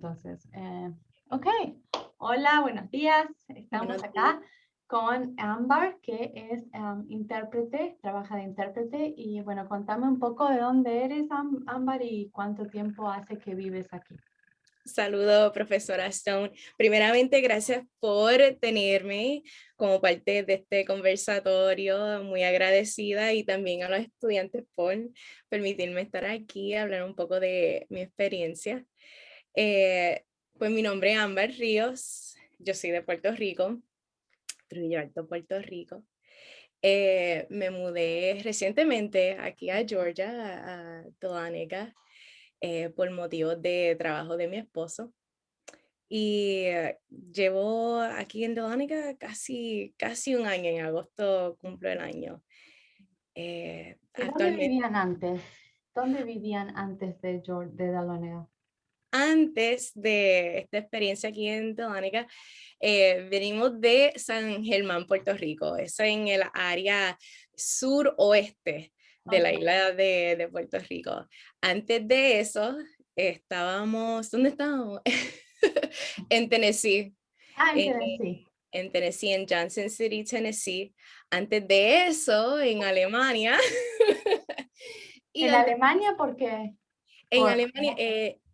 entonces. Ok, hola, buenos días. Estamos Buenos días. acá con Ámbar, que es intérprete, trabaja de intérprete. Y bueno, contame un poco de dónde eres, Ámbar, y cuánto tiempo hace que vives aquí. Saludo, profesora Stone. Primeramente, gracias por tenerme como parte de este conversatorio. Muy agradecida y también a los estudiantes por permitirme estar aquí, hablar un poco de mi experiencia. Eh, pues mi nombre es Ámbar Ríos. Yo soy de Puerto Rico, Trujillo Alto, Puerto Rico. Me mudé recientemente aquí a Georgia, a Dahlonega, por motivos de trabajo de mi esposo. Y llevo aquí en Dominica casi un año, en agosto cumplo el año. ¿Y dónde Actualmente, vivían antes? ¿Dónde vivían antes de Dahlonega? antes de esta experiencia aquí en Dominica, venimos de San Germán, Puerto Rico, eso en el área suroeste de la Ok. isla de Puerto Rico. Antes de eso, ¿dónde estábamos? En Tennessee. Ah, en eh, Tennessee. en Tennessee, en Johnson City, Tennessee. Antes de eso, en Alemania. Y ¿En antes, Alemania? Porque en Alemania,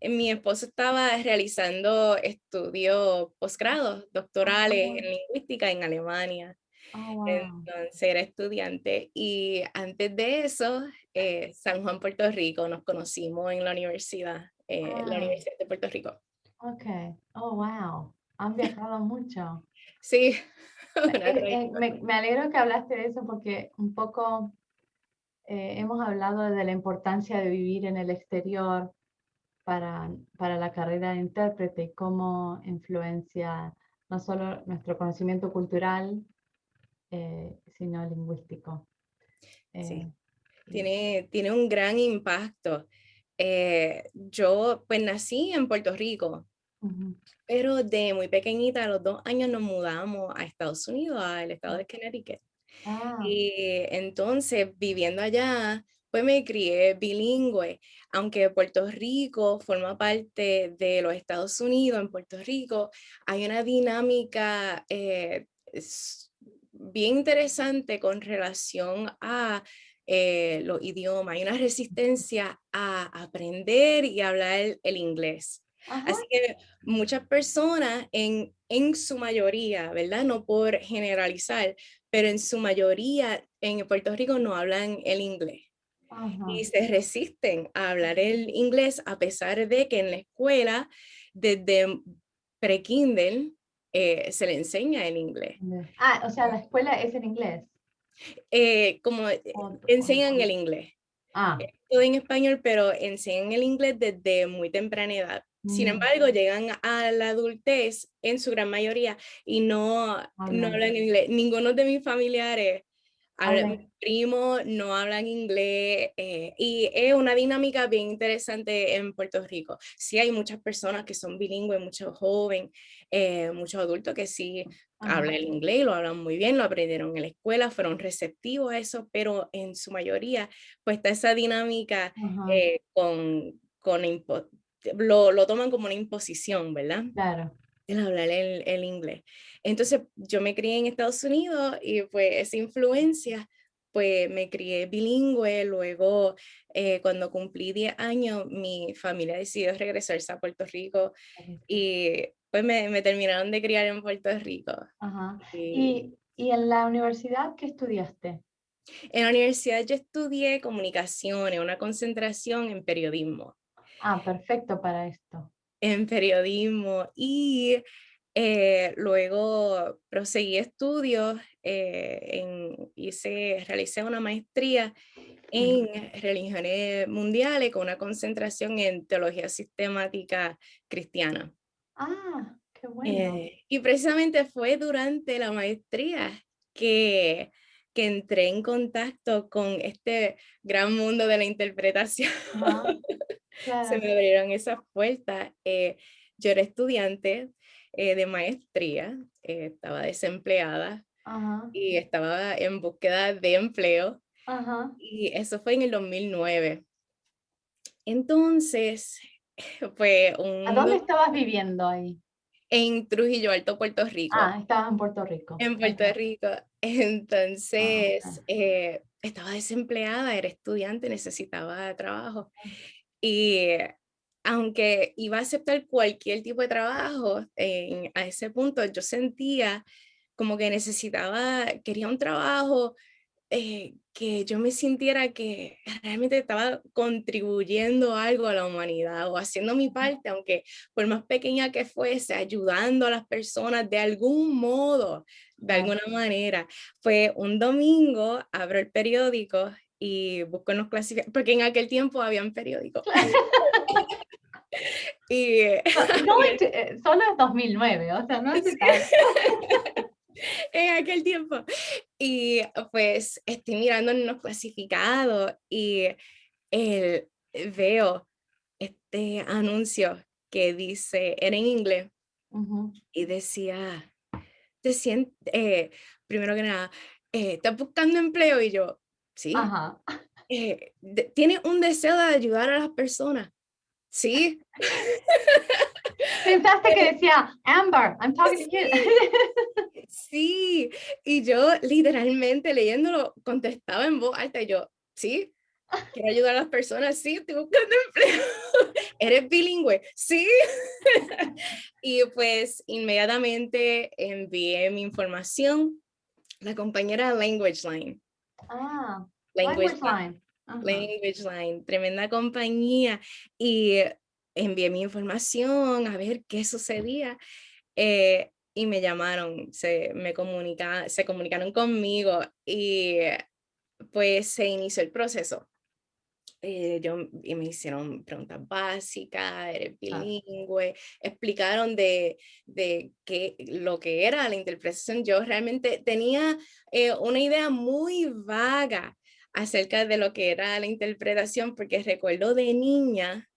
mi esposo estaba realizando estudios posgrados, doctorales en lingüística en Alemania. oh, wow. Entonces era estudiante. Y antes de eso, San Juan, Puerto Rico, nos conocimos en la Ah, Universidad de Puerto Rico. ok. Oh, wow. Han viajado mucho. Sí, una Me alegro que hablaste de eso porque un poco hemos hablado de la importancia de vivir en el exterior para la carrera de intérprete y cómo influencia no solo nuestro conocimiento cultural, sino lingüístico. sí. Eh, y- Tiene un gran impacto. Yo pues nací en Puerto Rico, Ujú. pero de muy pequeñita, a los 2 años nos mudamos a Estados Unidos, al estado de Connecticut. Ah, Y entonces, viviendo allá, pues me crié bilingüe. Aunque Puerto Rico forma parte de los Estados Unidos, en Puerto Rico hay una dinámica bien interesante con relación a los idiomas. Hay una resistencia a aprender y hablar el inglés. ajá, Así que muchas personas, en su mayoría, ¿verdad? No por generalizar, pero en su mayoría en Puerto Rico no hablan el inglés ajá. y se resisten a hablar el inglés a pesar de que en la escuela, desde pre-kinder, se le enseña el inglés. Ah, o sea, la escuela es en inglés. Como O- o- enseñan el inglés. ah, Todo en español, pero enseñan el inglés desde muy temprana edad. Sin mm, embargo, llegan a la adultez en su gran mayoría y no hablan. hablan inglés. Ninguno de mis familiares mis Hablan. primos no hablan inglés y es una dinámica bien interesante en Puerto Rico. Sí hay muchas personas que son bilingües, muchos jóvenes, muchos adultos que sí hablan Ajá, el inglés, lo hablan muy bien, lo aprendieron en la escuela, fueron receptivos a eso, pero en su mayoría pues está esa dinámica ajá, lo toman como una imposición, ¿verdad? claro. El hablar el inglés. Entonces, yo me crié en Estados Unidos y pues esa influencia, pues me crié bilingüe. Luego, cuando cumplí 10 años, mi familia decidió regresarse a Puerto Rico y pues me terminaron de criar en Puerto Rico. Ajá. Y Y en la universidad qué estudiaste? en la universidad yo estudié comunicaciones, una concentración en periodismo. Ah, perfecto para esto. En periodismo y luego proseguí estudios, realicé una maestría Ujú. en religiones mundiales con una concentración en teología sistemática cristiana. Ah, qué bueno. Y precisamente fue durante la maestría que, que entré en contacto con este gran mundo de la interpretación. Ajá, Se claro. me abrieron esas puertas. Yo era estudiante de maestría, estaba desempleada Ajá, y estaba en búsqueda de empleo ajá, y eso fue en el 2009. Entonces, Fue ¿A un dónde estabas viviendo ahí? en Trujillo Alto, Puerto Rico. Ah, estabas en Puerto Rico. En Puerto Ok. Rico. Ah, Entonces, ok. estaba desempleada, era estudiante, necesitaba trabajo. Y aunque iba a aceptar cualquier tipo de trabajo, a ese punto yo sentía como que quería un trabajo que yo me sintiera que realmente estaba contribuyendo algo a la humanidad o haciendo mi parte, aunque por más pequeña que fuese, ayudando a las personas de algún modo, de Claro. alguna manera. Fue un domingo, abro el periódico y busco en los clasificados, porque en aquel tiempo habían periódicos. Y No, solo es 2009, o sea, no hace tanto. en aquel tiempo. Y pues estoy mirando en los clasificados y el, veo este anuncio que dice, era en inglés, Ujú. y decía, te sientes, primero que nada, ¿estás buscando empleo? Y yo, sí. Ajá. ¿Tienes un deseo de ayudar a las personas? Sí. Pensaste que decía, Amber, I'm talking to you. Sí, sí. Y yo literalmente leyéndolo contestaba en voz alta y yo, sí. Quiero ayudar a las personas, sí, estoy buscando empleo. ¿Eres bilingüe? Sí. Y pues inmediatamente envié mi información. La compañera Language Line. Ah, Language language Line. line. Ajá. Language Line, tremenda compañía. Y envié mi información a ver qué sucedía. Y me llamaron, se comunicaron conmigo y pues se inició el proceso. Y me hicieron preguntas básicas, eres Ah, bilingüe, explicaron lo que era la interpretación. Yo realmente tenía una idea muy vaga acerca de lo que era la interpretación, porque recuerdo de niña,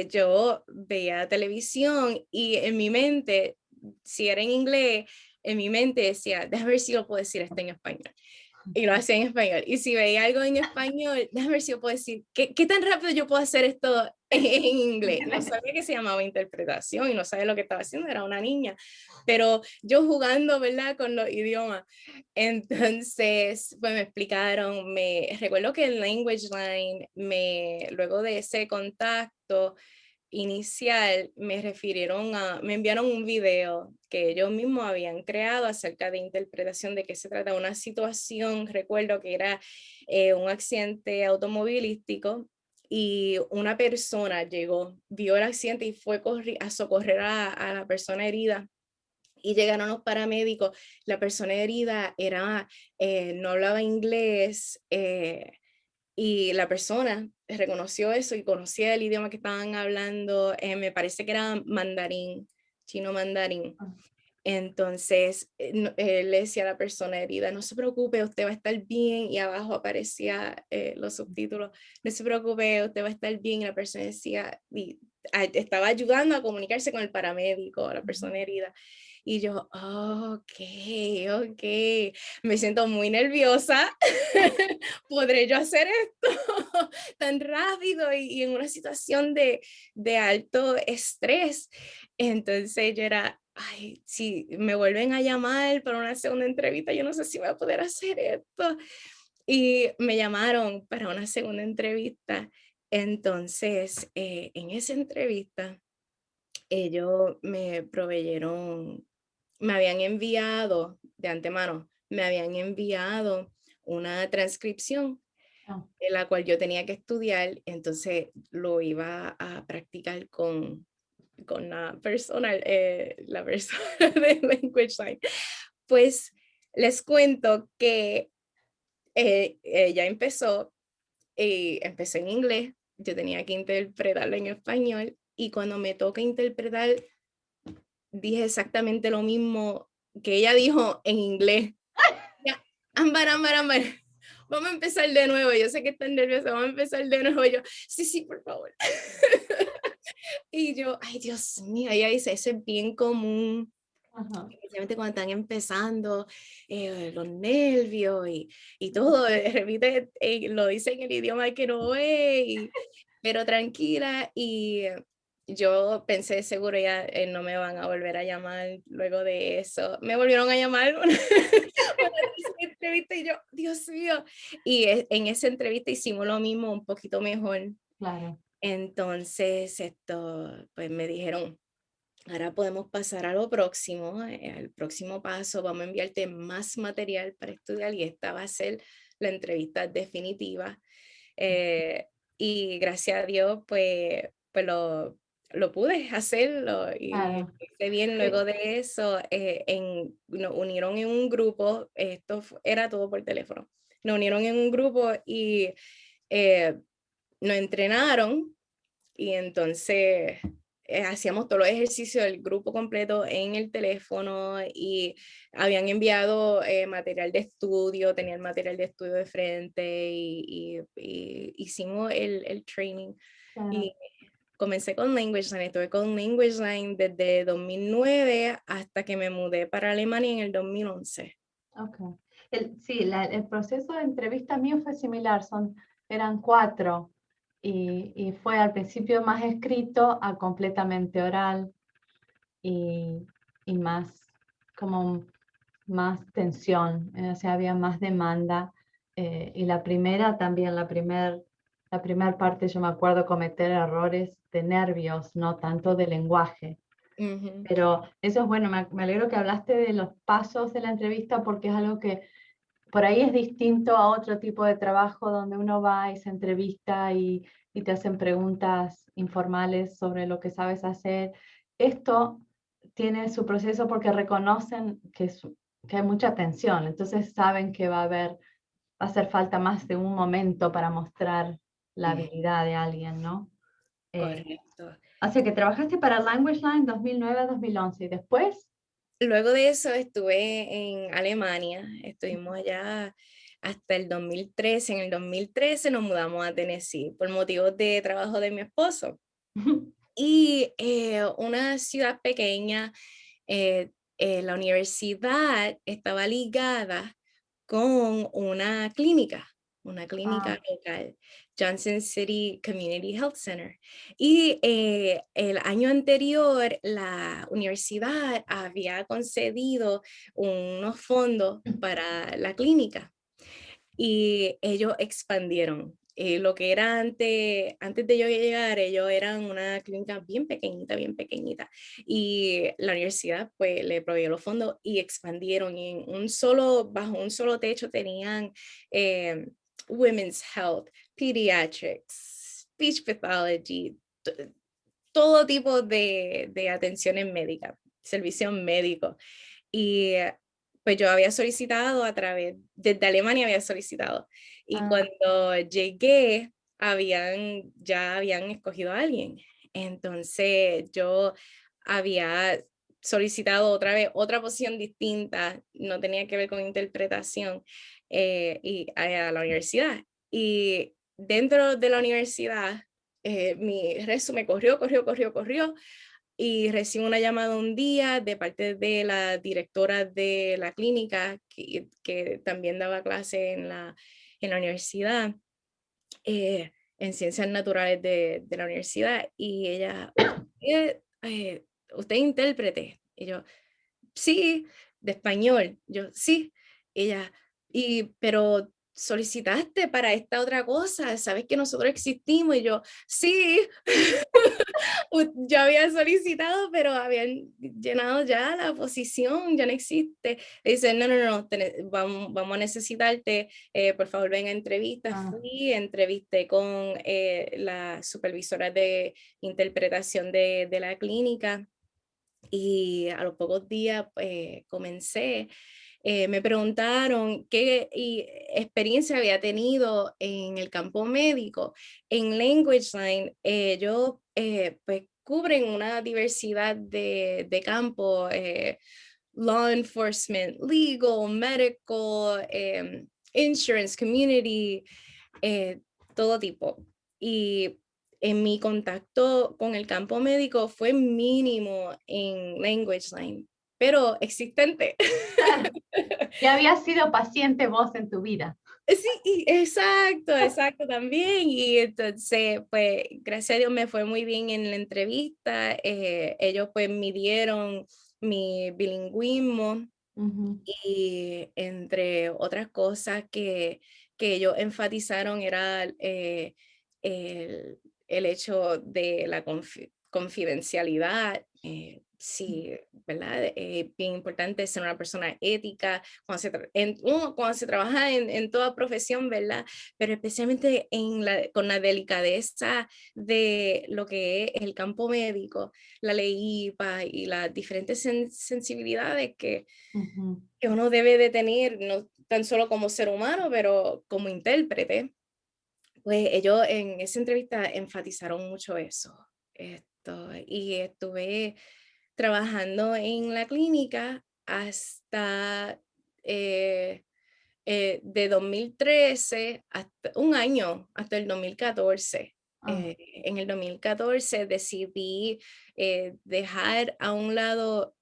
yo veía televisión y en mi mente, si era en inglés, en mi mente decía, déjame ver si lo puedo decir esto en español y lo hacía en español. Y si veía algo en español, déjame ver si yo puedo decir, ¿qué tan rápido yo puedo hacer esto en inglés? No sabía que se llamaba interpretación y no sabía lo que estaba haciendo, era una niña, pero yo jugando, ¿verdad? Con los idiomas. Entonces, pues me explicaron, recuerdo que en Language Line, luego de ese contacto, inicial me enviaron un video que ellos mismos habían creado acerca de interpretación de qué se trata una situación, recuerdo que era un accidente automovilístico y una persona llegó, vio el accidente y fue a socorrer a la persona herida. Y llegaron los paramédicos, la persona herida no hablaba inglés, y la persona reconoció eso y conocía el idioma que estaban hablando, me parece que era mandarín, chino mandarín. ah, Entonces, le decía a la persona herida, no se preocupe, usted va a estar bien, y abajo aparecía los subtítulos, no se preocupe, usted va a estar bien, y la persona decía, estaba ayudando a comunicarse con el paramédico, a la persona herida. Y yo, ok, ok, me siento muy nerviosa. ¿Podré yo hacer esto tan rápido y en una situación de alto estrés? Entonces yo era, ay, si me vuelven a llamar para una segunda entrevista, yo no sé si voy a poder hacer esto. Y me llamaron para una segunda entrevista. Entonces, en esa entrevista, ellos me habían enviado de antemano, me habían enviado una transcripción ah. en la cual yo tenía que estudiar, entonces lo iba a practicar con la persona de Language Line. Pues les cuento que ella empezó en inglés, yo tenía que interpretarlo en español, y cuando me toca interpretar, dije exactamente lo mismo que ella dijo en inglés. Ya, ámbar, ámbar, ámbar. Vamos a empezar de nuevo. Yo sé que están nerviosos. Vamos a empezar de nuevo. Yo, sí, sí, por favor. Y yo, ay, Dios mío, ella dice, eso es bien común, Ajá. especialmente cuando están empezando, los nervios y todo. Repite, lo dice en el idioma que no es, pero tranquila. Y yo pensé, seguro ya no me van a volver a llamar luego de eso. Me volvieron a llamar una tercera entrevista y yo, Dios mío. Y en esa entrevista hicimos lo mismo, un poquito mejor. Claro. Entonces, pues me dijeron, ahora podemos pasar a lo próximo, al próximo paso, vamos a enviarte más material para estudiar y esta va a ser la entrevista definitiva. Y gracias a Dios, pues lo pude hacerlo y Claro. hice bien. Sí. Luego de eso, nos unieron en un grupo, era todo por teléfono, nos unieron en un grupo y eh, nos entrenaron y entonces hacíamos todos los ejercicios del grupo completo en el teléfono y habían enviado material de estudio, tenía el material de estudio de frente y hicimos el training. Claro. Y comencé con LanguageLine, estuve con LanguageLine desde 2009 hasta que me mudé para Alemania en el 2011. Okay. Sí, el proceso de entrevista mío fue similar, eran 4 y fue al principio más escrito a completamente oral y más como más tensión, o sea, había más demanda y la primera también, la primer parte yo me acuerdo cometer errores de nervios, no tanto de lenguaje. Ujú. Pero eso es bueno, me alegro que hablaste de los pasos de la entrevista porque es algo que por ahí es distinto a otro tipo de trabajo donde uno va y se entrevista y te hacen preguntas informales sobre lo que sabes hacer. Esto tiene su proceso porque reconocen que hay mucha tensión, entonces saben que va a hacer falta más de un momento para mostrar la habilidad de alguien, ¿no? Eh, Correcto. Así que trabajaste para LanguageLine 2009 a 2011 y después. Luego de eso estuve en Alemania, estuvimos allá hasta el 2013. En el 2013 nos mudamos a Tennessee por motivos de trabajo de mi esposo. Y una ciudad pequeña, la universidad estaba ligada con una clínica Ah, local, Johnson City Community Health Center. Y el año anterior, la universidad había concedido unos fondos para la clínica y ellos expandieron. Lo que era antes de yo llegar, ellos eran una clínica bien pequeñita, bien pequeñita. Y la universidad pues le proveyó los fondos y expandieron. Y bajo un solo techo tenían eh, Women's Health, Pediatrics, Speech Pathology, todo tipo de atenciones médicas, servicios médicos. Y pues yo había solicitado desde Alemania había solicitado. Y ah, cuando llegué, ya habían escogido a alguien. Entonces yo había solicitado otra vez otra posición distinta, no tenía que ver con interpretación, y a la universidad. Y dentro de la universidad, mi resumen corrió y recibo una llamada un día de parte de la directora de la clínica que también daba clase en la universidad, en ciencias naturales de la universidad y ella, usted es intérprete. Y yo, sí, de español. Yo, sí. Ella, pero solicitaste para esta otra cosa, sabes que nosotros existimos. Y yo, sí, yo había solicitado, pero habían llenado ya la posición, ya no existe. Dice, no, vamos a necesitarte, por favor ven a entrevista. ah, Entrevisté con la supervisora de interpretación de la clínica y a los pocos días comencé. Me preguntaron qué experiencia había tenido en el campo médico. En LanguageLine, ellos pues cubren una diversidad de campo, law enforcement, legal, medical, insurance, community, eh, todo tipo. Y en mi contacto con el campo médico fue mínimo en LanguageLine, pero existente. claro. Ya habías sido paciente vos en tu vida. Sí, exacto, exacto también. Y entonces, pues, gracias a Dios me fue muy bien en la entrevista. Ellos pues midieron mi bilingüismo Ujú, y entre otras cosas que ellos enfatizaron era el hecho de la confidencialidad. Sí, ¿verdad? Bien importante ser una persona ética cuando cuando se trabaja en toda profesión, ¿verdad? Pero especialmente con la delicadeza de lo que es el campo médico, la ley IPA y las diferentes sensibilidades ujú. que uno debe de tener, no tan solo como ser humano, pero como intérprete. Pues ellos en esa entrevista enfatizaron mucho eso. Y estuve trabajando en la clínica hasta de 2013 hasta un año, hasta el 2014. Ah, En el 2014 decidí dejar a un lado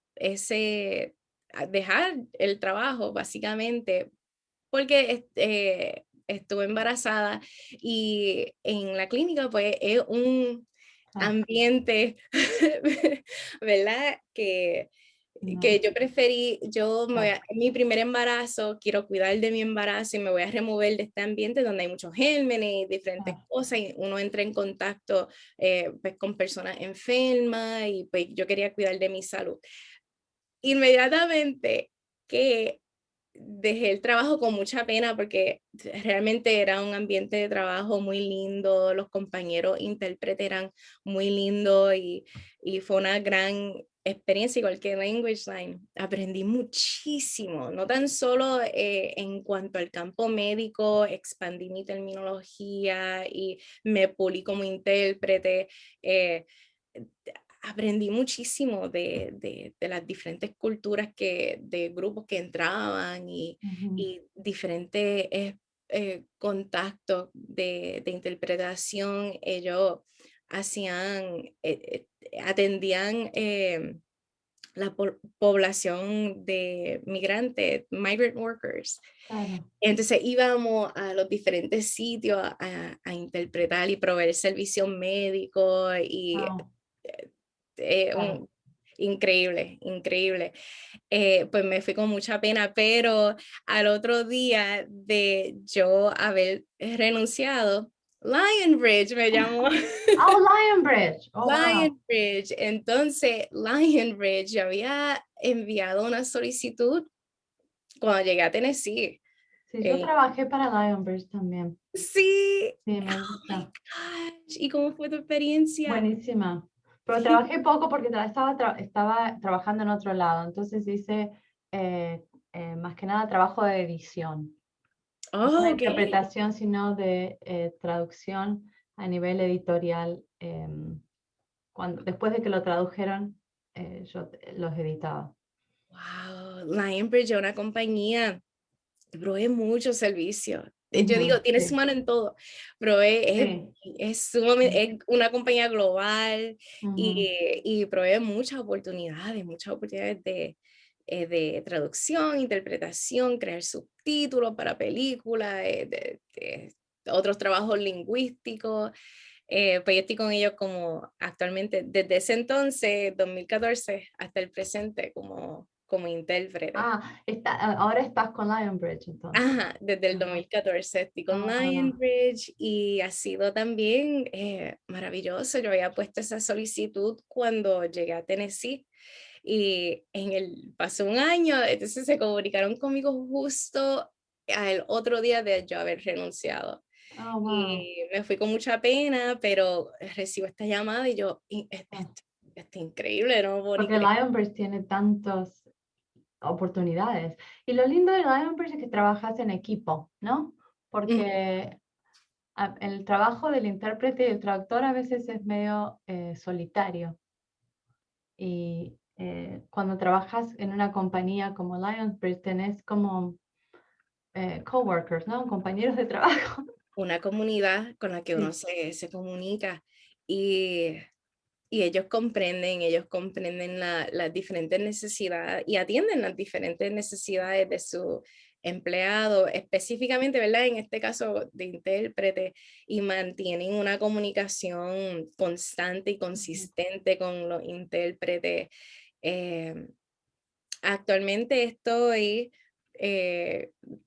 dejar el trabajo básicamente porque estuve embarazada y en la clínica pues es un ah, ambiente, ¿verdad? Que no. yo preferí, Claro. en mi primer embarazo, quiero cuidar de mi embarazo y me voy a remover de este ambiente donde hay muchos gérmenes y diferentes Claro. cosas y uno entra en contacto pues, con personas enfermas y pues yo quería cuidar de mi salud. Inmediatamente que dejé el trabajo con mucha pena porque realmente era un ambiente de trabajo muy lindo, los compañeros intérpretes eran muy lindos y fue una gran experiencia, igual que Language Line. Aprendí muchísimo, no tan solo en cuanto al campo médico, expandí mi terminología y me pulí como intérprete. eh, Aprendí muchísimo de las diferentes culturas de grupos que entraban Ujú, y diferentes contactos de interpretación. Ellos hacían, atendían la población de migrantes, migrant workers. claro. Entonces íbamos a los diferentes sitios a interpretar y proveer servicio médico y Wow, claro. un, increíble, increíble. Pues me fui con mucha pena, pero al otro día de yo haber renunciado, Lionbridge me llamó. Oh, Lionbridge. Oh, wow. Lionbridge. Entonces, Lionbridge, yo había enviado una solicitud cuando llegué a Tennessee. Sí, yo Eh, trabajé para Lionbridge también. sí. Sí, me Oh my gusta. gosh. ¿Y cómo fue tu experiencia? Buenísima. Pero trabajé poco porque estaba trabajando en otro lado. Entonces hice eh, más que nada trabajo de edición. No de Oh, ok. interpretación, sino de traducción a nivel editorial. Después de que lo tradujeron, yo los editaba. Wow. Lionbridge es una compañía provee mucho servicio. Yo Ujú, digo, tiene su sí, mano en todo. Provee, sí. es una compañía global Ujú, y provee muchas oportunidades de traducción, interpretación, crear subtítulos para películas, otros trabajos lingüísticos. Pues yo estoy con ellos como actualmente, desde ese entonces, 2014, hasta el presente, como intérprete. ahora estás con Lionbridge, entonces. Ajá, desde el Ajá. 2014 estoy con Ah, bueno. Lionbridge y ha sido también maravilloso. Yo había puesto esa solicitud cuando llegué a Tennessee y pasó un año, entonces se comunicaron conmigo justo al otro día de yo haber renunciado. Ah, wow. Y me fui con mucha pena, pero recibo esta llamada y yo, Ah, Está increíble, no me puedo ni porque creer". Lionbridge tiene tantas oportunidades. Y lo lindo de Lionbridge es que trabajas en equipo, ¿no? Ujú. Porque el trabajo del intérprete y el traductor a veces es medio solitario. Y cuando trabajas en una compañía como Lionbridge, tenés como coworkers, ¿no? Compañeros de trabajo. Una comunidad con la que uno Sí. se comunica y y ellos comprenden las diferentes necesidades y atienden las diferentes necesidades empleados, específicamente, ¿verdad? En este caso de intérprete, y mantienen una comunicación constante y consistente con los intérpretes. Eh, Actualmente estoy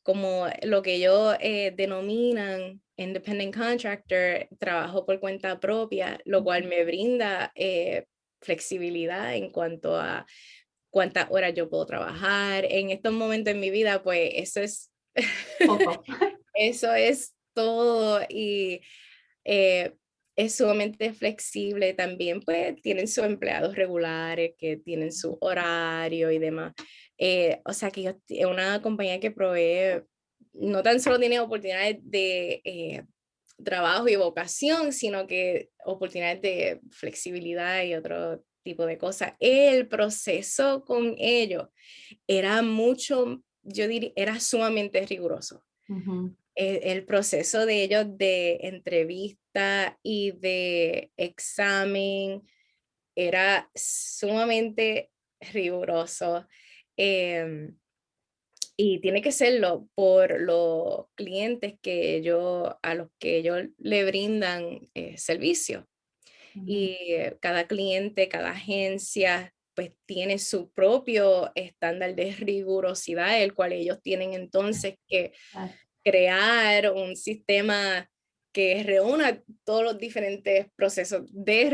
como lo que ellos denominan independent contractor, trabajo por cuenta propia, lo cual me brinda flexibilidad en cuanto a cuántas horas yo puedo trabajar. En estos momentos en mi vida, pues eso es, Poco. eso es todo y eh, es sumamente flexible. También pues tienen sus empleados regulares que tienen su horario y demás. O sea que es una compañía que provee, no tan solo tiene oportunidades de trabajo y vocación, sino que oportunidades de flexibilidad y otro tipo de cosas. El proceso con ellos era mucho, yo diría, era sumamente riguroso. Ujú. El proceso de ellos de entrevista y de examen era sumamente riguroso. em, y tiene que serlo por los clientes a los que ellos le brindan servicio. Ujú. Y cada cliente, cada agencia, pues tiene su propio estándar de rigurosidad, el cual ellos tienen entonces que Claro. crear un sistema que reúna todos los diferentes procesos de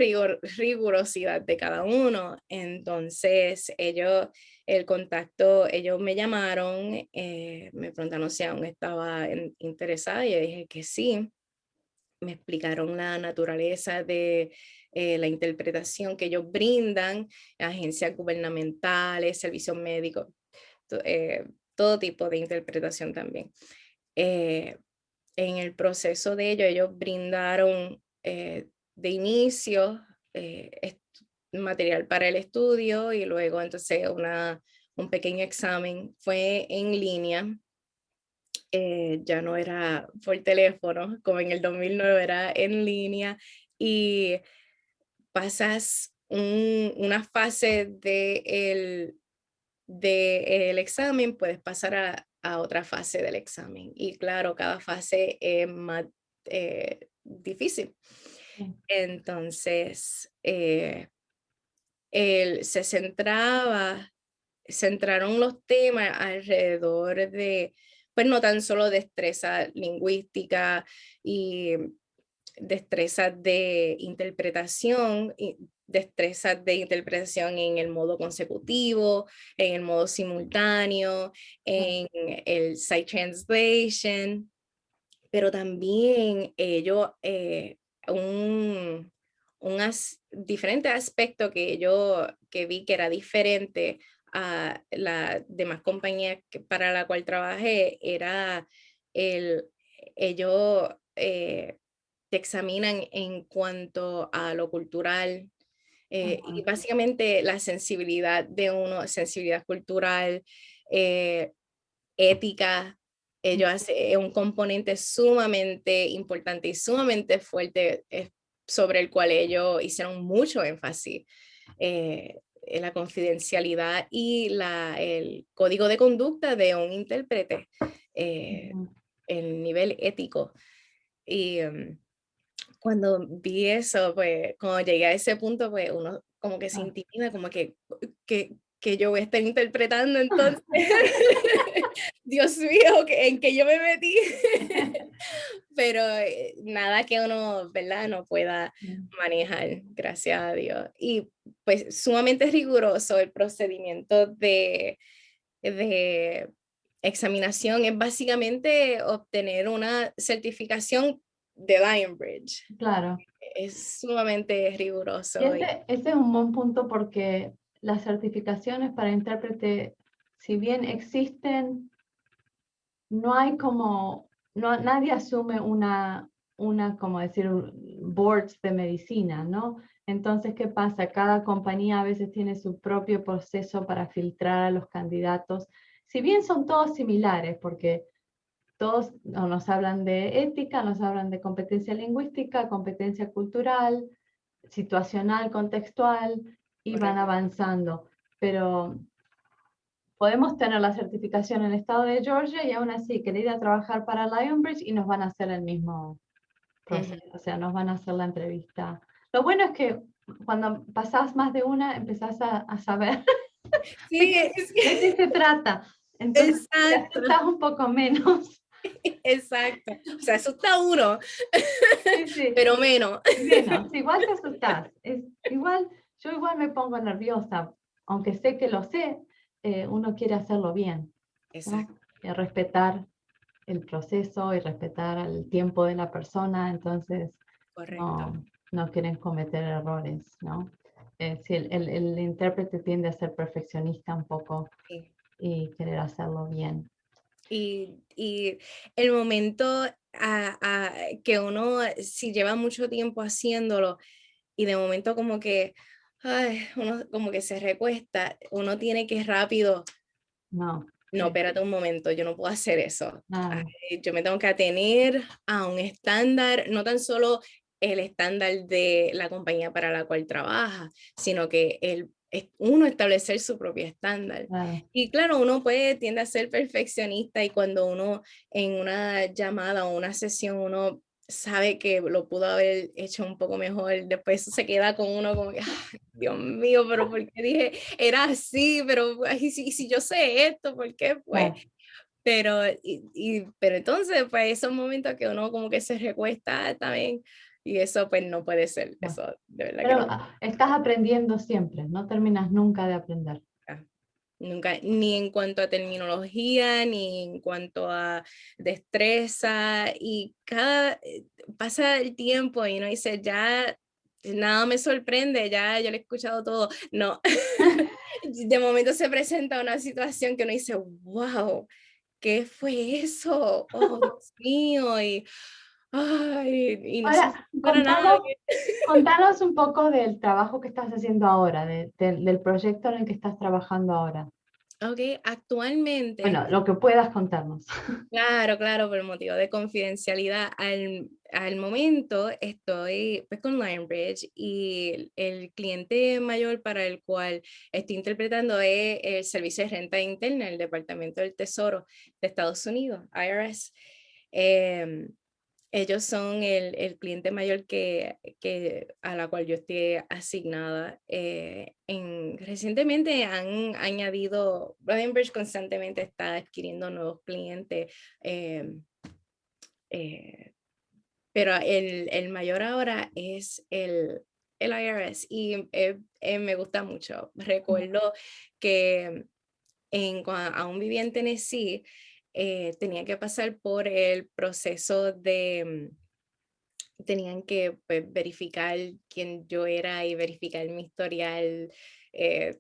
rigurosidad de cada uno. Entonces, el contacto, ellos me llamaron, me preguntaron si aún estaba interesada y yo dije que sí. Me explicaron la naturaleza de la interpretación que ellos brindan, agencias gubernamentales, servicios médicos, todo tipo de interpretación también. Eh, en el proceso de ellos brindaron de inicio material para el estudio y luego entonces un pequeño examen. Fue en línea, ya no era por teléfono, como en el 2009 era en línea y pasas una fase del examen, puedes pasar a otra fase del examen. Y claro, cada fase es más difícil. Sí. Entonces, se centraron los temas alrededor de, pues no tan solo destreza lingüística y destrezas de interpretación, y destrezas de interpretación en el modo consecutivo, en el modo simultáneo, Claro. en el site translation, pero también ellos, diferente aspecto que yo que vi que era diferente a la demás compañía para la cual trabajé, era el, ellos te examinan en cuanto a lo cultural y Ajá. básicamente la sensibilidad de uno, sensibilidad cultural, eh, ética. Ellos hacen un componente sumamente importante y sumamente fuerte sobre el cual ellos hicieron mucho énfasis. En la confidencialidad y el código de conducta de un intérprete, Ujú. el nivel ético. Y cuando vi eso, pues cuando llegué a ese punto, pues uno como que se Ah. intimida, como que yo voy a estar interpretando entonces. Dios mío, ¿en qué yo me metí? Pero nada que uno, ¿verdad? No pueda manejar, gracias a Dios. Y pues sumamente riguroso el procedimiento de examinación es básicamente obtener una certificación de Lionbridge. Claro. Es sumamente Y riguroso. ese es un buen punto porque las certificaciones para intérprete, si bien existen, no hay como, no, nadie asume como decir, boards de medicina, ¿no? Entonces, ¿qué pasa? Cada compañía a veces tiene su propio proceso para filtrar a los candidatos. Si bien son todos similares, porque todos nos hablan de ética, nos hablan de competencia lingüística, competencia cultural, situacional, contextual, y van Correcto. avanzando. Pero podemos tener la certificación en el estado de Georgia y aún así querer ir a trabajar para Lionbridge y nos van a hacer el mismo proceso, o sea, nos van a hacer la entrevista. Lo bueno es que cuando pasás más de una, empezás a saber Sí, de qué se trata. Entonces, te exacto, asustás un poco menos. exacto. O sea, asusta uno, Sí, sí. pero menos. Menos, igual te asustás. Igual, yo igual me pongo nerviosa, aunque sé que lo sé, uno quiere hacerlo bien, ¿no? Exacto, Respetar el proceso y respetar el tiempo de la persona, entonces correcto. no quieren cometer errores, ¿no? Sí, el intérprete tiende a ser perfeccionista un poco Sí. y querer hacerlo bien. Y el momento que uno, si lleva mucho tiempo haciéndolo y de momento como que, ay, uno como que se recuesta, uno tiene que rápido, No, no, espérate un momento, yo no puedo hacer eso. nada, Yo me tengo que atener a un estándar, no tan solo el estándar de la compañía para la cual trabaja, sino que uno establecer su propio estándar. claro. Y claro, uno tiende a ser perfeccionista y cuando uno en una llamada o una sesión, uno sabe que lo pudo haber hecho un poco mejor, después eso se queda con uno como que, "Ay, Dios mío, pero ¿por qué dije? Era así, pero ay, si yo sé esto, ¿por qué fue?" Claro. Pero, pero entonces, pues esos momentos que uno como que se recuesta también, y eso pues no puede ser, Claro. eso de verdad que Pero no. estás aprendiendo siempre, no terminas nunca de aprender. Nunca, nunca, ni en cuanto a terminología, ni en cuanto a destreza, y pasa el tiempo y uno dice, ya nada me sorprende, ya yo lo he escuchado todo. No, de momento se presenta una situación que uno dice, wow, ¿qué fue eso? Oh, Dios mío, y, ay, y no se Ahora, para nada. contanos un poco del trabajo que estás haciendo ahora, del proyecto en el que estás trabajando ahora. Ok, actualmente. Bueno, lo que puedas contarnos. Claro, claro, por motivo de confidencialidad. Al momento estoy pues, con Lionbridge y el cliente mayor para el cual estoy interpretando es el Servicio de Renta Interna, el Departamento del Tesoro de Estados Unidos, IRS. Em, Ellos son el cliente mayor a la cual yo estoy asignada. Recientemente han añadido, Bridge constantemente está adquiriendo nuevos clientes, eh, eh, pero el mayor ahora es el IRS y me gusta mucho. Recuerdo que aún vivía en Tennessee, tenía que pasar por el proceso de tenían que pues, verificar quién yo era y verificar mi historial eh,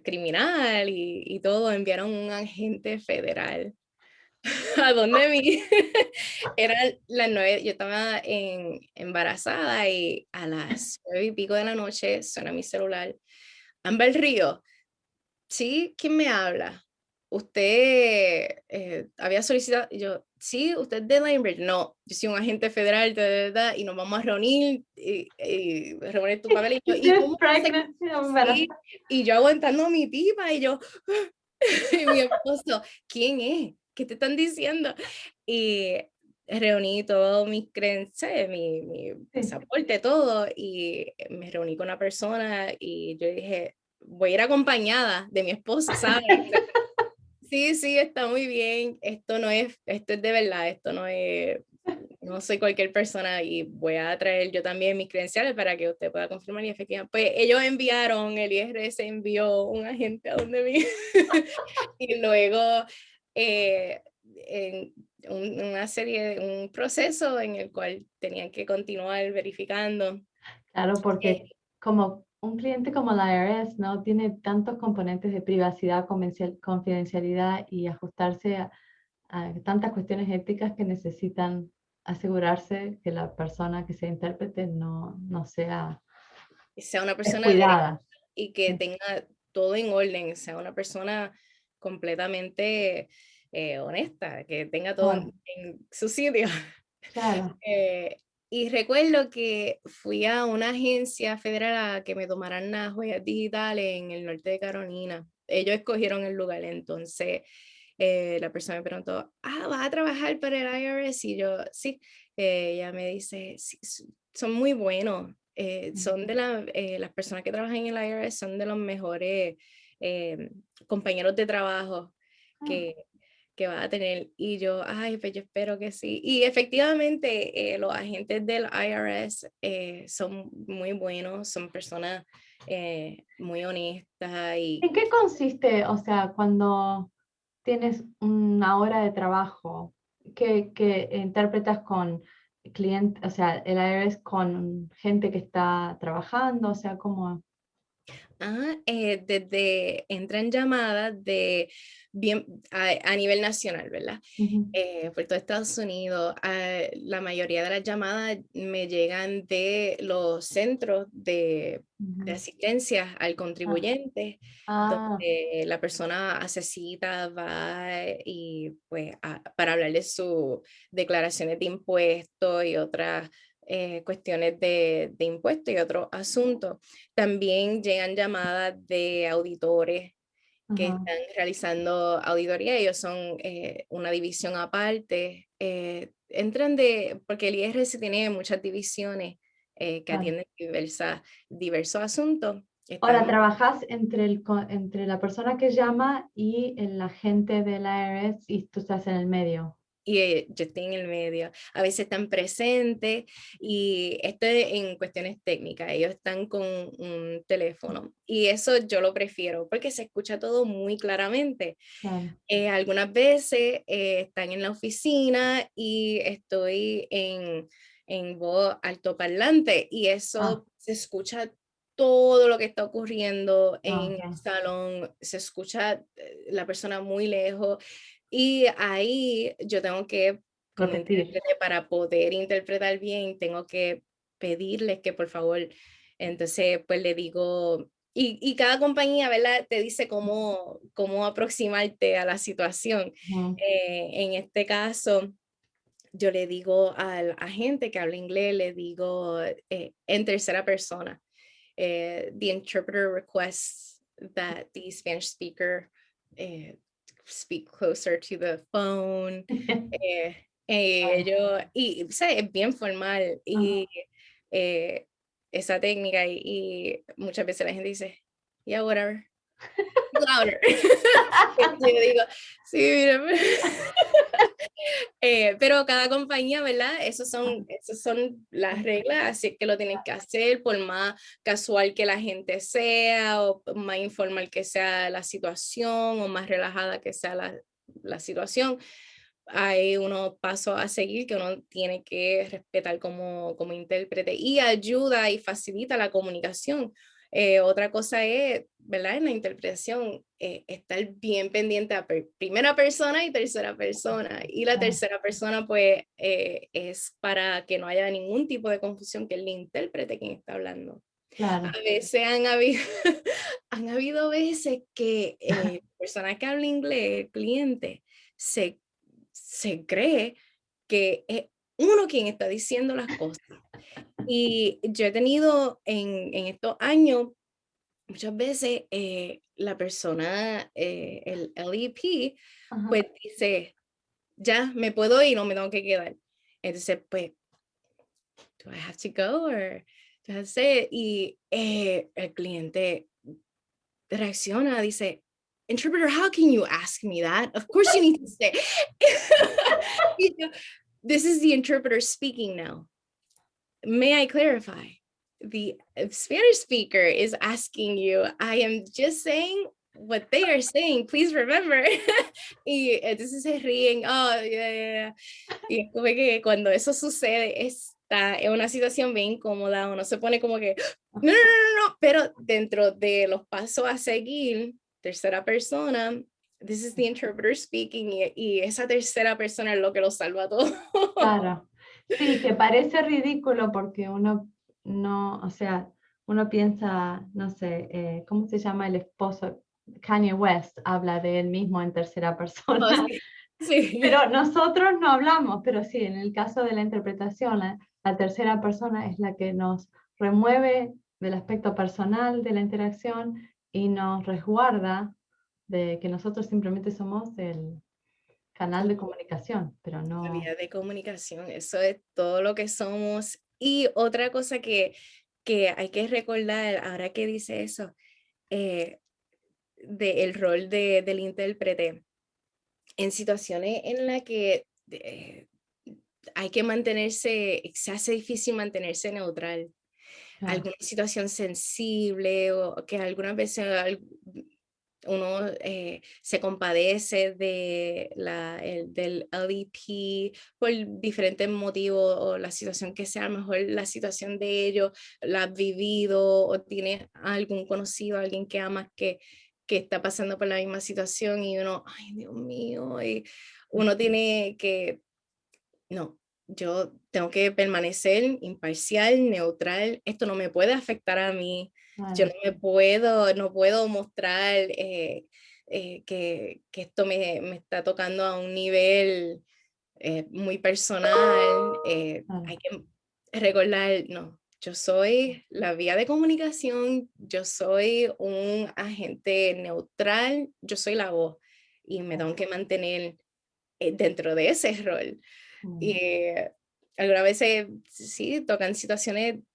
criminal y todo. Enviaron un agente federal a donde mi eran las 9, yo estaba embarazada y a las 9:00 de la noche suena mi celular. Amber Río, sí, ¿quién me habla? Usted había solicitado, y yo, sí, usted es de Lionbridge. No, yo soy un agente federal, y nos vamos a reunir y reunir tu papel. ¿Y She's cómo hace? pregnant, Sí, y yo aguantando mi pipa y yo, y mi esposo, ¿quién es? ¿Qué te están diciendo? Y reuní todos mis credenciales, mi sí. pasaporte, todo, y me reuní con una persona y yo dije, voy a ir acompañada de mi esposo, ¿sabes? Sí, sí, está muy bien, esto es de verdad, esto no soy cualquier persona y voy a traer yo también mis credenciales para que usted pueda confirmar y efectivamente, pues ellos enviaron, el IRS envió un agente a donde mí y luego en una serie, un proceso en el cual tenían que continuar verificando. Claro, porque como un cliente como la IRS, ¿no? Tiene tantos componentes de privacidad, confidencialidad y ajustarse a tantas cuestiones éticas que necesitan asegurarse que la persona que sea intérprete no sea Sea una persona descuidada. y que Sí, tenga todo en orden, sea una persona completamente honesta, que tenga todo claro, en su sitio. claro. Eh, y recuerdo que fui a una agencia federal a que me tomaran las huellas digitales en el norte de Carolina. ellos escogieron el lugar. Entonces, la persona me preguntó, ¿vas a trabajar para el IRS? Y yo, sí. Ella me dice, "Sí, son muy buenos. Son de las personas que trabajan en el IRS, son de los mejores compañeros de trabajo Ah, que, que va a tener". Y yo, ay, pues yo espero que sí. Y efectivamente, los agentes del IRS son muy buenos, son personas muy honestas y ¿en qué consiste, o sea, cuando tienes una hora de trabajo, que interpretas con clientes, o sea, el IRS con gente que está trabajando, o sea, como... desde entran llamadas de bien a nivel nacional, ¿verdad? Ujú, Por todo Estados Unidos, la mayoría de las llamadas me llegan de los centros de ujú. asistencia al Ah, contribuyente, ah, donde la persona hace cita, va y pues para hablar de sus declaraciones de impuestos y otras cuestiones de impuestos y otros asuntos. También llegan llamadas de auditores que ajá, están realizando auditoría. Ellos son una división aparte. Entran porque el IRS tiene muchas divisiones que claro. atienden diversos asuntos. Ahora, Están trabajas entre, entre la persona que llama y el agente del IRS y tú estás en el medio. y yo estoy en el medio. A veces están presentes y esto es en cuestiones técnicas. Ellos están con un teléfono y eso yo lo prefiero porque se escucha todo muy claramente. Claro. Algunas veces están en la oficina y estoy en voz altoparlante y Ah, eso se escucha todo lo que está ocurriendo ah, en el ok. salón, se escucha la persona muy lejos y ahí yo tengo que, como Repetir. intérprete, para poder interpretar bien, tengo que pedirles que por favor, entonces pues le digo, y cada compañía, ¿verdad? Te dice cómo aproximarte a la situación. Ujú, En este caso, yo le digo al agente que habla inglés, le digo en tercera persona, the interpreter requests that the Spanish speaker eh, speak closer to the phone. eh, claro. y ¿sabes? Es bien formal Ajá. y eh, esa técnica y muchas veces la gente dice, yeah, whatever, louder. Yo digo, sí, mira, pero cada compañía, ¿verdad? Esas son las reglas, así que lo tienes que hacer, por más casual que la gente sea, o más informal que sea la situación, o más relajada que sea la situación. Hay unos pasos a seguir que uno tiene que respetar como intérprete y ayuda y facilita la comunicación. Otra cosa es, ¿verdad? En la interpretación, estar bien pendiente a primera persona y tercera persona. Y la Claro, tercera persona, pues, es para que no haya ningún tipo de confusión, que el intérprete quien está hablando. A claro. veces han habido, han habido veces que personas que hablan inglés, el cliente, se, se cree que es uno quien está diciendo las cosas. Y yo he tenido en estos años, muchas veces la persona, el LEP, Ajá. pues dice, ya me puedo ir, no me tengo que quedar. Entonces, pues, do I have to go or do I have to say it? Y el cliente reacciona, dice, interpreter, how can you ask me that? Of course you need to stay. Y yo, this is the interpreter speaking now. May I clarify? The Spanish speaker is asking you, I am just saying what they are saying, please remember. Y entonces se ríen, oh, yeah, yeah. Y es como que cuando eso sucede, está en una situación bien incómoda, uno se pone como que, no, no, no, no, no, pero dentro de los pasos a seguir, tercera persona, this is the interpreter speaking, y esa tercera persona es lo que lo salva todo. Claro. Sí, que parece ridículo porque uno no, o sea, uno piensa, no sé, ¿cómo se llama el esposo? Kanye West habla de él mismo en tercera persona, Oh, sí, sí. pero nosotros no hablamos, pero sí, en el caso de la interpretación, la tercera persona es la que nos remueve del aspecto personal de la interacción y nos resguarda de que nosotros simplemente somos el canal de Como comunicación, pero la no, vía de comunicación, eso es todo lo que somos. Y otra cosa que hay que recordar, ahora que dice eso, eh, del rol del intérprete, en situaciones en las que hay que mantenerse, se hace difícil mantenerse neutral. claro, Alguna situación sensible o que algunas veces uno se compadece del LEP por diferentes motivos o la situación que sea, a lo mejor la situación de ellos la has vivido o tienes algún conocido, alguien que amas que está pasando por la misma situación y uno, ay Dios mío, y uno tiene que no, yo tengo que permanecer imparcial, neutral, esto no me puede afectar a mí, yo claro, no puedo mostrar que esto me está tocando a un nivel muy personal, claro. hay que recordar, no, yo soy la vía de comunicación, yo soy un agente neutral, yo soy la voz y me Claro. tengo que mantener dentro de ese rol. Y Mm, algunas veces sí, tocan situaciones claro,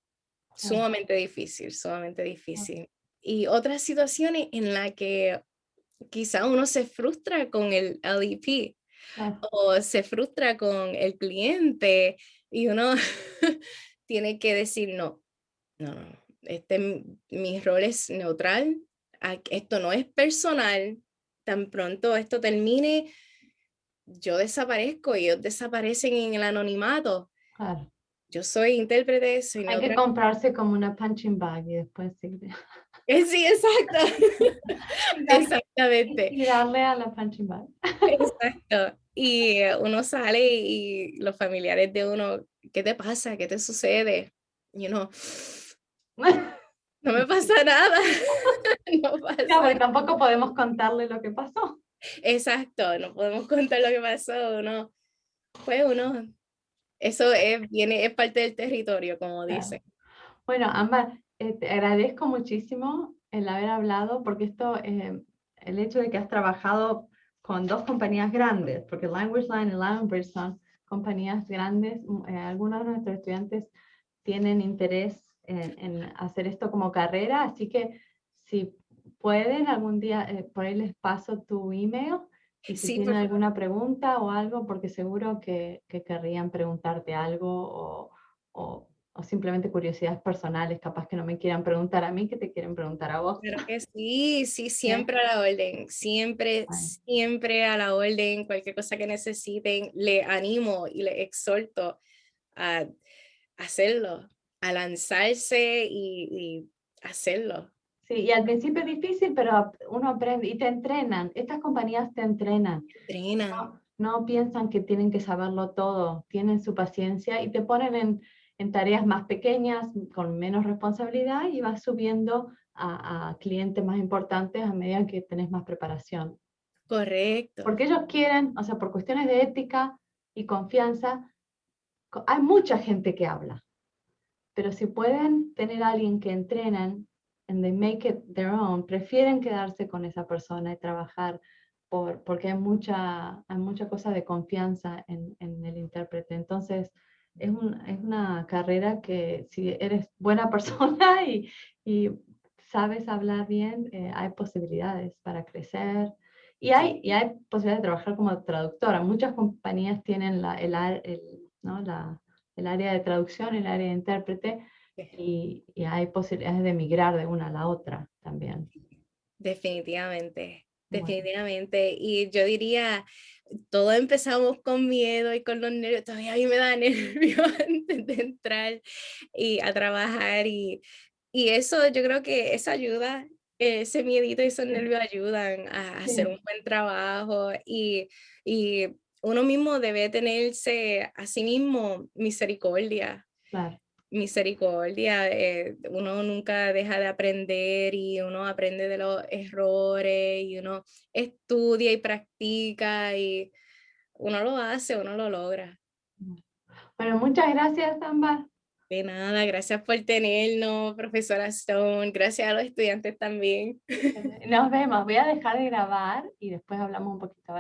sumamente claro, difícil. Y otras situaciones en las que quizá uno se frustra con el LEP claro. o se frustra con el cliente y uno tiene que decir, no, no, no, mi rol es neutral, esto no es personal, tan pronto esto termine, yo desaparezco y ellos desaparecen en el anonimato. Claro. Yo soy intérprete, soy Hay que neutral. comprarse como una punching bag y después sí, Sí, exacto. y Exactamente, y darle a la punching bag. exacto. Y uno sale y los familiares de uno, ¿qué te pasa? ¿Qué te sucede? Y uno, no me pasa nada, no Claro, pasa porque nada. tampoco podemos contarle lo que pasó. Exacto, no podemos contar lo que pasó, uno, pues uno, eso es parte del territorio, como Claro. dice. Bueno, Ámbar, te agradezco muchísimo el haber hablado, porque esto, el hecho de que has trabajado con dos compañías grandes, porque Language Line y Language son compañías grandes, algunos de nuestros estudiantes tienen interés en hacer esto como carrera, así que si pueden algún día, por ahí les paso tu email y si Sí, tienen por favor. alguna pregunta o algo, porque seguro que querrían preguntarte algo o simplemente curiosidades personales, capaz que no me quieran preguntar a mí, que te quieren preguntar a vos. Claro que sí, sí, ¿Eh? siempre a la orden, siempre, Bueno, siempre a la orden, cualquier cosa que necesiten, le animo y le exhorto a hacerlo, a lanzarse y hacerlo. sí, y al principio es difícil, pero uno aprende y te entrenan. Estas compañías te entrenan. Entrenan, No piensan que tienen que saberlo todo, tienen su paciencia y te ponen en tareas más pequeñas, con menos responsabilidad y vas subiendo a clientes más importantes a medida que tenés más preparación. correcto, Porque ellos quieren, o sea, por cuestiones de ética y confianza, hay mucha gente que habla, pero si pueden tener a alguien que entrenan and they make it their own, prefieren quedarse con esa persona y trabajar porque hay mucha cosa de confianza en el intérprete. Entonces, es una carrera que si eres buena persona y sabes hablar bien, hay posibilidades para crecer. Y hay posibilidades de trabajar como traductora. Muchas compañías tienen ¿no? El área de traducción, el área de intérprete, y hay posibilidades de migrar de una a la otra también. definitivamente, Bueno, definitivamente. Y yo diría, todos empezamos con miedo y con los nervios, todavía a mí me da nervios antes de entrar y a trabajar y eso yo creo que eso ayuda, ese miedito y esos sí, nervios ayudan a hacer un sí, buen trabajo y uno mismo debe tenerse a sí mismo misericordia. claro. Misericordia, uno nunca deja de aprender y uno aprende de los errores y uno estudia y practica y uno lo hace, uno lo logra. Bueno, muchas gracias, Ámbar. De nada, gracias por tenernos, profesora Stone. Gracias a los estudiantes también. Nos vemos. Voy a dejar de grabar y después hablamos un poquito.